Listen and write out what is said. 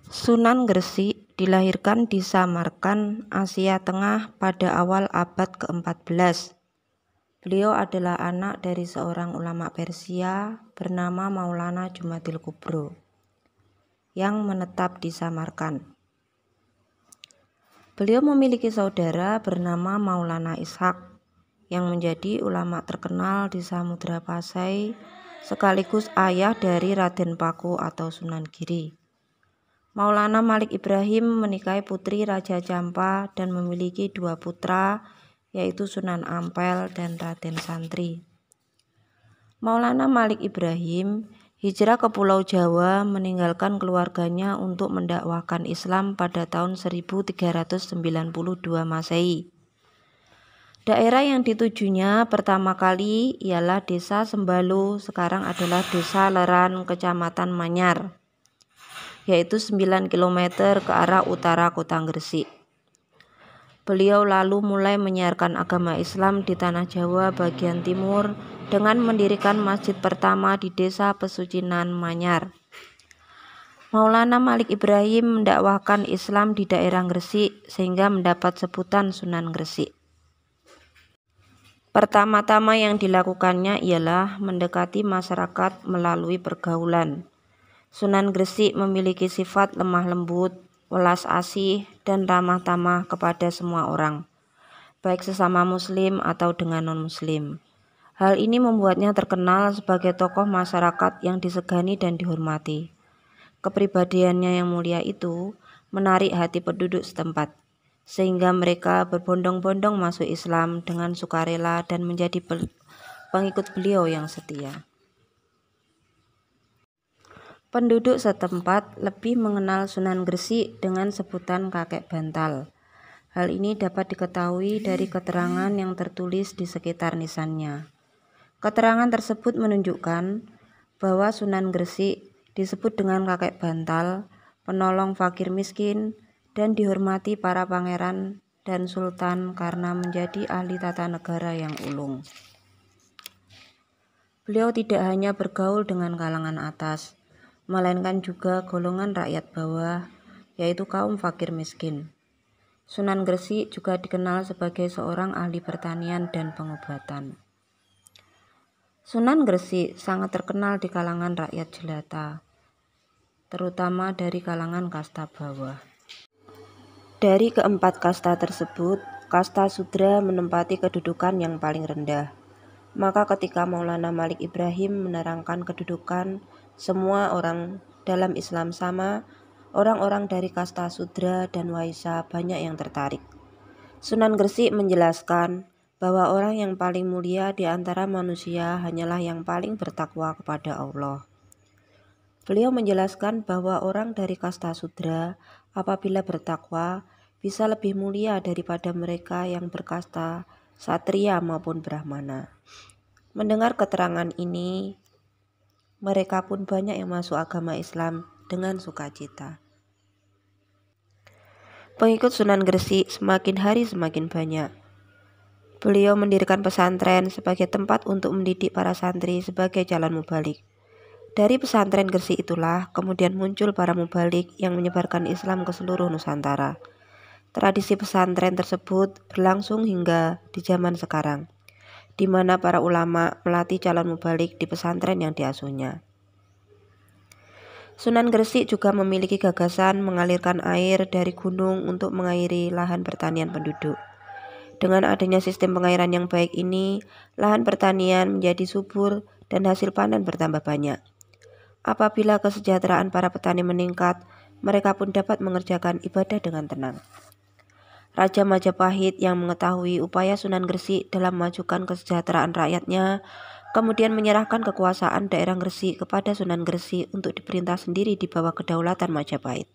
Sunan Gresik dilahirkan di Samarkand, Asia Tengah pada awal abad ke-14. Beliau adalah anak dari seorang ulama Persia bernama Maulana Jumadil Kubro yang menetap di Samarkand. Beliau memiliki saudara bernama Maulana Ishaq yang menjadi ulama terkenal di Samudra Pasai sekaligus ayah dari Raden Paku atau Sunan Giri. Maulana Malik Ibrahim menikahi putri Raja Campa dan memiliki 2 putra, yaitu Sunan Ampel dan Raden Santri. Maulana Malik Ibrahim hijrah ke Pulau Jawa meninggalkan keluarganya untuk mendakwahkan Islam pada tahun 1392 Masehi. Daerah yang ditujunya pertama kali ialah Desa Sembalu, sekarang adalah Desa Leran, Kecamatan Manyar, yaitu 9 km ke arah utara kota Gresik. Beliau lalu mulai menyiarkan agama Islam di tanah Jawa bagian timur dengan mendirikan masjid pertama di Desa Pesucinan Manyar. Maulana Malik Ibrahim mendakwahkan Islam di daerah Gresik sehingga mendapat sebutan Sunan Gresik. Pertama-tama yang dilakukannya ialah mendekati masyarakat melalui pergaulan. Sunan Gresik memiliki sifat lemah lembut, welas asih, dan ramah tamah kepada semua orang, baik sesama muslim atau dengan non-muslim. Hal ini membuatnya terkenal sebagai tokoh masyarakat yang disegani dan dihormati. Kepribadiannya yang mulia itu menarik hati penduduk setempat, sehingga mereka berbondong-bondong masuk Islam dengan sukarela dan menjadi pengikut beliau yang setia. Penduduk setempat lebih mengenal Sunan Gresik dengan sebutan kakek bantal. Hal ini dapat diketahui dari keterangan yang tertulis di sekitar nisannya. Keterangan tersebut menunjukkan bahwa Sunan Gresik disebut dengan kakek bantal, penolong fakir miskin, dan dihormati para pangeran dan sultan karena menjadi ahli tata negara yang ulung. Beliau tidak hanya bergaul dengan kalangan atas, melainkan juga golongan rakyat bawah, yaitu kaum fakir miskin. Sunan Gresik juga dikenal sebagai seorang ahli pertanian dan pengobatan. Sunan Gresik sangat terkenal di kalangan rakyat jelata, terutama dari kalangan kasta bawah. Dari keempat kasta tersebut, kasta Sudra menempati kedudukan yang paling rendah. Maka ketika Maulana Malik Ibrahim menerangkan kedudukan semua orang dalam Islam sama, orang-orang dari kasta Sudra dan Waisa banyak yang tertarik. Sunan Gresik menjelaskan bahwa orang yang paling mulia di antara manusia hanyalah yang paling bertakwa kepada Allah. Beliau menjelaskan bahwa orang dari kasta Sudra apabila bertakwa bisa lebih mulia daripada mereka yang berkasta Satria maupun Brahmana. Mendengar keterangan ini, mereka pun banyak yang masuk agama Islam dengan sukacita. Pengikut Sunan Gresik semakin hari semakin banyak. Beliau mendirikan pesantren sebagai tempat untuk mendidik para santri sebagai calon mubalik. Dari pesantren Gresik itulah kemudian muncul para mubalik yang menyebarkan Islam ke seluruh Nusantara. Tradisi pesantren tersebut berlangsung hingga di zaman sekarang, di mana para ulama melatih calon mubalik di pesantren yang diasuhnya. Sunan Gresik juga memiliki gagasan mengalirkan air dari gunung untuk mengairi lahan pertanian penduduk. Dengan adanya sistem pengairan yang baik ini, lahan pertanian menjadi subur dan hasil panen bertambah banyak. Apabila kesejahteraan para petani meningkat, mereka pun dapat mengerjakan ibadah dengan tenang. Raja Majapahit yang mengetahui upaya Sunan Gresik dalam memajukan kesejahteraan rakyatnya, kemudian menyerahkan kekuasaan daerah Gresik kepada Sunan Gresik untuk diperintah sendiri di bawah kedaulatan Majapahit.